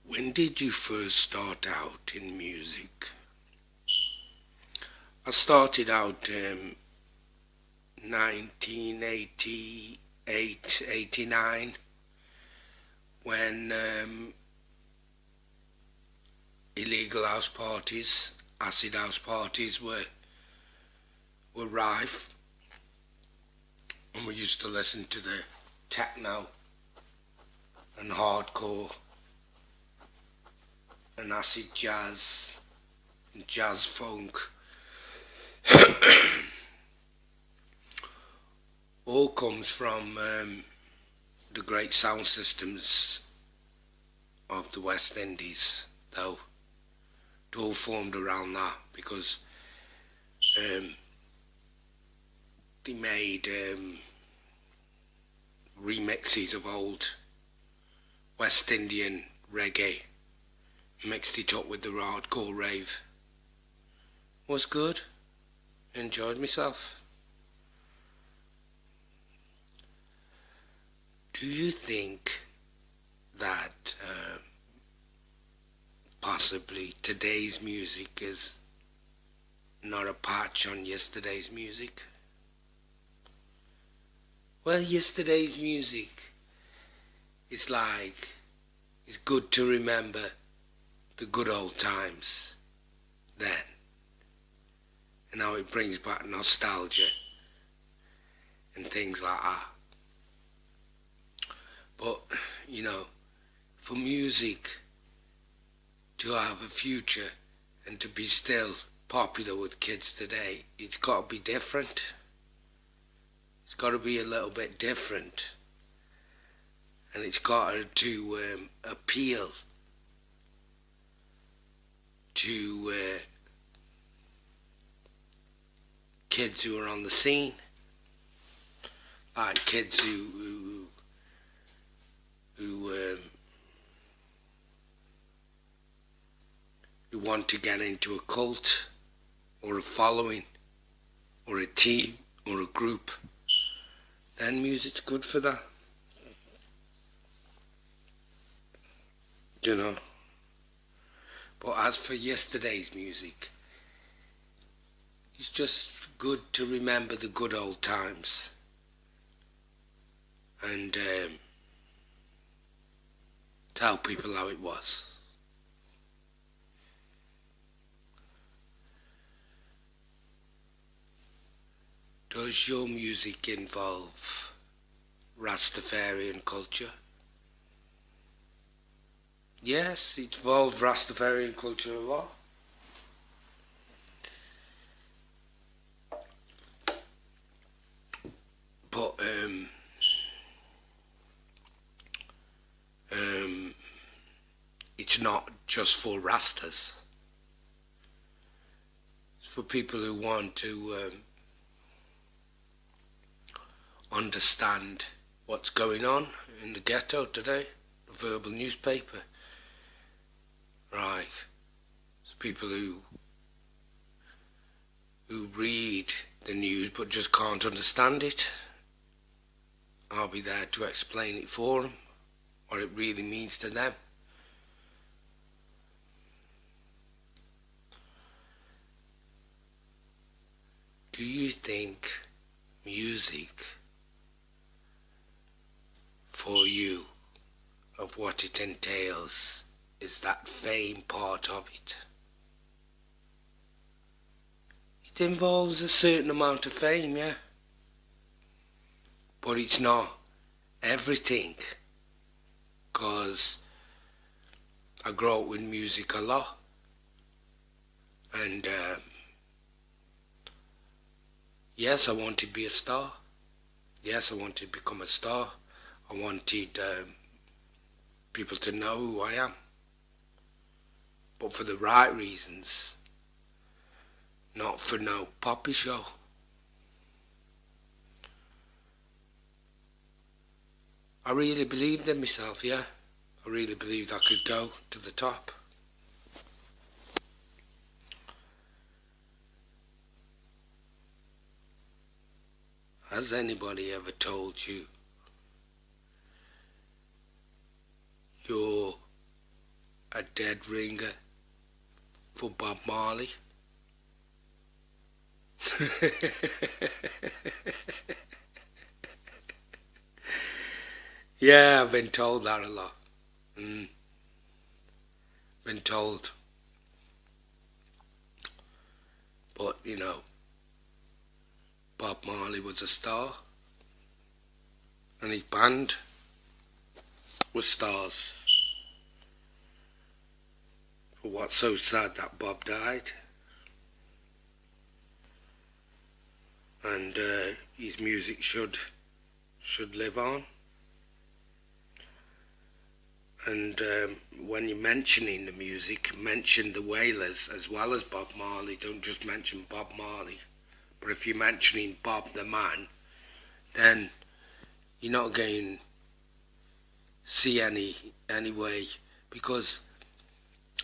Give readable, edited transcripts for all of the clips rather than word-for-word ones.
When did you first start out in music? I started out 1988, 89 when illegal house parties, acid house parties were rife, and we used to listen to the techno and hardcore and acid jazz and jazz funk. All comes from the great sound systems of the West Indies, though. It all formed around that because they made remixes of old West Indian reggae, mixed it up with the hardcore rave. Was good. Enjoyed myself. Do you think that possibly today's music is not a patch on yesterday's music? Well, yesterday's music is like, it's good to remember the good old times then, and how it brings back nostalgia and things like that. But, you know, for music to have a future and to be still popular with kids today, it's got to be different. It's got to be a little bit different. And it's got to appeal to kids who are on the scene, like kids who want to get into a cult or a following or a team or a group. Then music's good for that. You know. But as for yesterday's music, it's just good to remember the good old times and tell people how it was. Does your music involve Rastafarian culture? Yes, it involves Rastafarian culture a lot. But it's not just for Rastas. It's for people who want to understand what's going on in the ghetto today, the verbal newspaper. Right. It's people who read the news but just can't understand it. I'll be there to explain it for them, what it really means to them. Do you think music, for you, of what it entails, is that fame part of it? It involves a certain amount of fame, yeah. But it's not everything, because I grew up with music a lot, and yes, I wanted to be a star. Yes, I wanted to become a star. I wanted people to know who I am, but for the right reasons, not for no poppy show. I really believed in myself, yeah. I really believed I could go to the top. Has anybody ever told you your a dead ringer for Bob Marley. Yeah, I've been told that a lot. Been told. But, Bob Marley was a star. And his band was stars. But what's so sad that Bob died. And his music should live on. And when you're mentioning the music, mention the Wailers as well as Bob Marley. Don't just mention Bob Marley. But if you're mentioning Bob the man, then you're not going to see any way. Because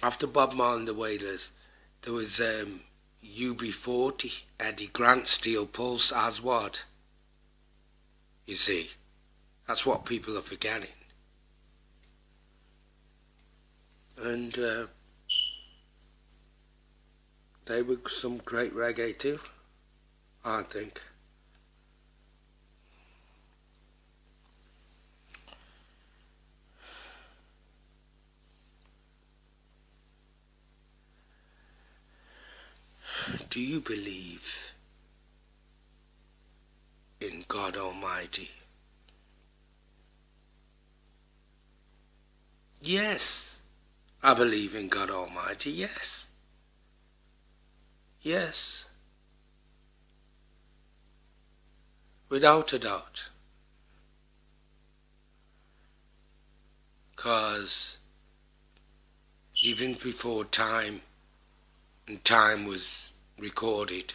after Bob Marley and the Wailers, there was UB40, Eddie Grant, Steel Pulse, Aswad. You see, that's what people are forgetting. And they were some great reggae too, I think. Do you believe in God Almighty? Yes, I believe in God Almighty, yes. Yes. Without a doubt. Because even before time and time was recorded,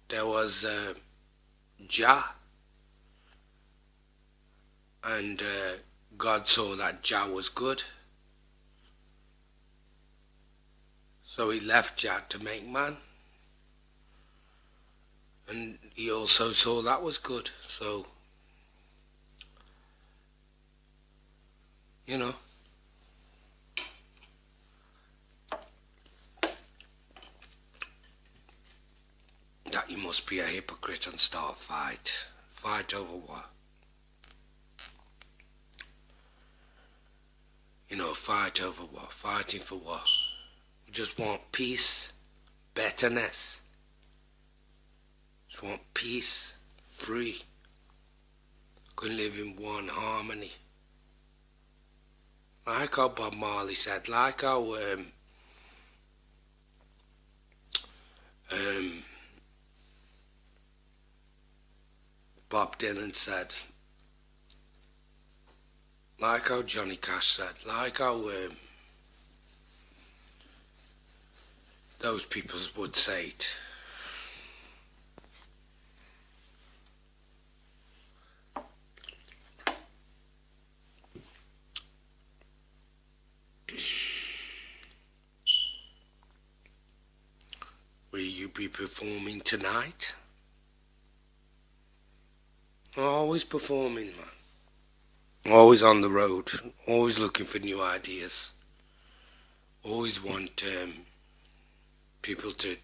there was Jah, and God saw that Jah was good, so he left Jah to make man, and he also saw that was good, so that you must be a hypocrite and start fight over what? Fight over what? Fighting for what? We just want peace, betterness. Just want peace, free. Can live in one harmony. Like how Bob Marley said, like how Bob Dylan said, like how Johnny Cash said, like how those people would say it. Will you be performing tonight? Always performing, man. Always on the road. Always looking for new ideas. Always want people to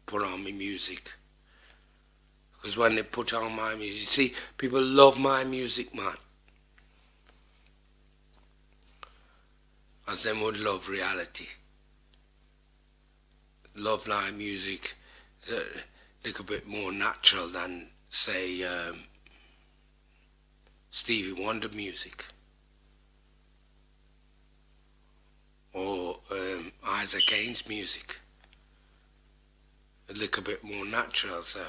put on my music. Because when they put on my music, you see, people love my music, man. As them would love reality. Love my music a little bit more natural than, say, Stevie Wonder music. Or Isaac Hayes music. A little bit more natural, so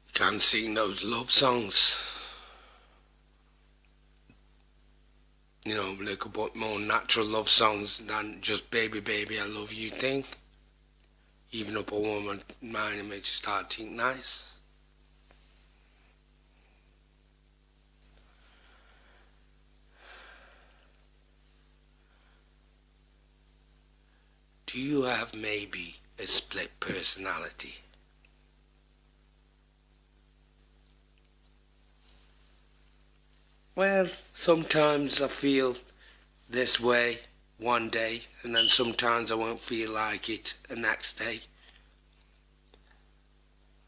you can't sing those love songs. A little bit more natural love songs than just baby, baby, I love you thing. Even up a woman mind and makes you start to think nice. Do you have maybe a split personality? Well, sometimes I feel this way one day, and then sometimes I won't feel like it the next day.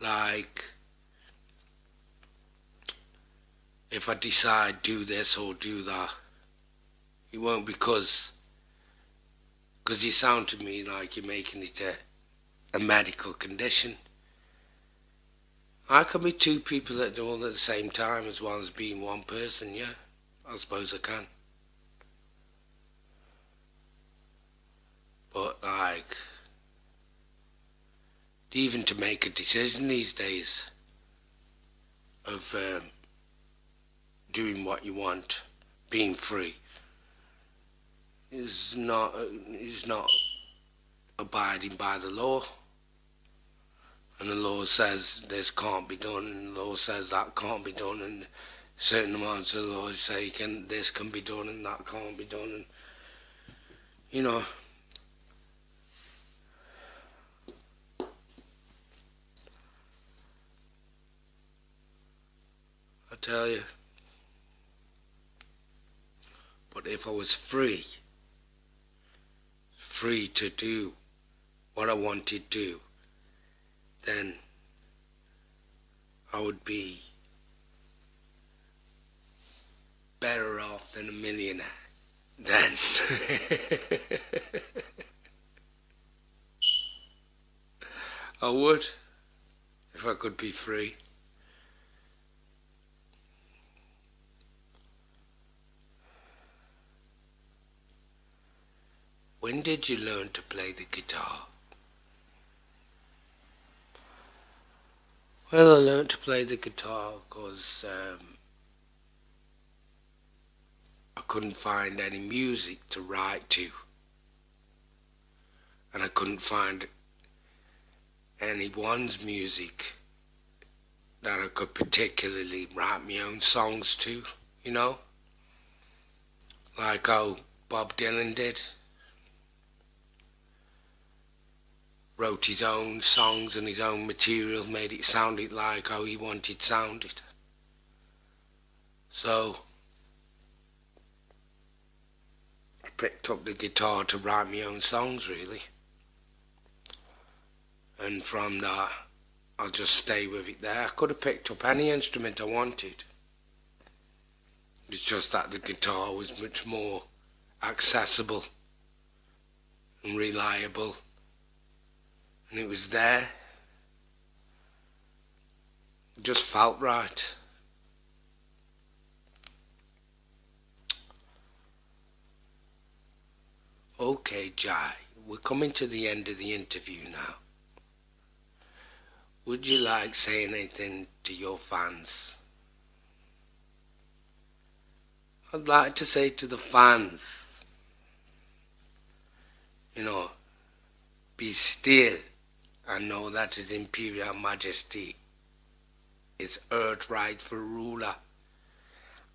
Like, if I decide do this or do that, it won't because you sound to me like you're making it a medical condition. I can be two people that do it at the same time as well as being one person, yeah. I suppose I can. But like, even to make a decision these days of doing what you want, being free, is not abiding by the law. And the law says this can't be done, and the law says that can't be done, and certain amounts of the law say this can be done and that can't be done, and you know. I tell you. But if I was free to do what I wanted to do, then I would be better off than a millionaire. Then. I would, if I could be free. When did you learn to play the guitar? Well, I learned to play the guitar because I couldn't find any music to write to. And I couldn't find anyone's music that I could particularly write my own songs to, you know? Like how Bob Dylan did. Wrote his own songs and his own material, made it sound like how he wanted sounded. So I picked up the guitar to write my own songs, really. And from that, I'll just stay with it there. I could have picked up any instrument I wanted. It's just that the guitar was much more accessible and reliable. And it was there. It just felt right. Okay, Jai, we're coming to the end of the interview now. Would you like saying anything to your fans? I'd like to say to the fans, be still and know that His Imperial Majesty is Earth's rightful ruler,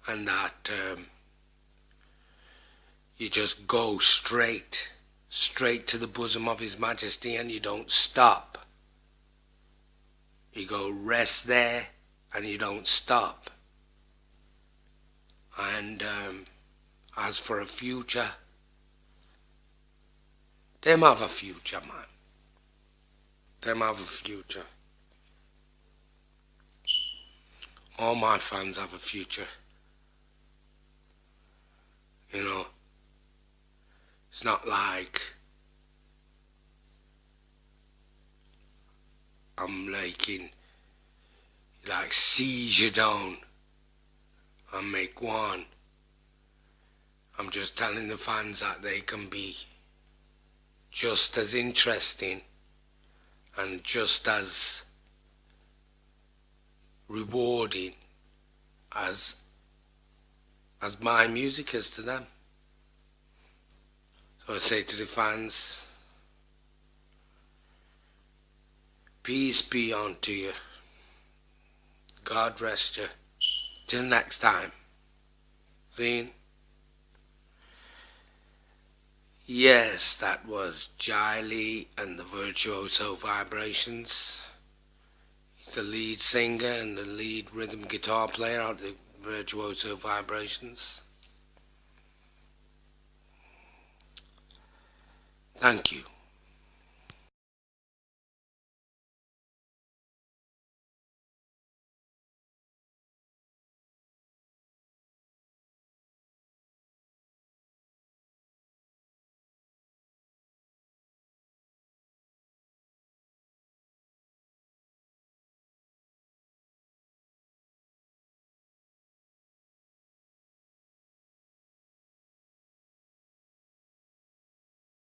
and that you just go straight to the bosom of His Majesty, and you don't stop. You go rest there and you don't stop. And as for a future, them have a future, man. Them have a future. All my fans have a future. It's not like I'm siege you down and make one. I'm just telling the fans that they can be just as interesting and just as rewarding as my music is to them. So I say to the fans, peace be unto you. God rest you. Till next time. See? Yes, that was Jai Lee and the Virtuoso Vibrations. He's the lead singer and the lead rhythm guitar player of the Virtuoso Vibrations. Thank you.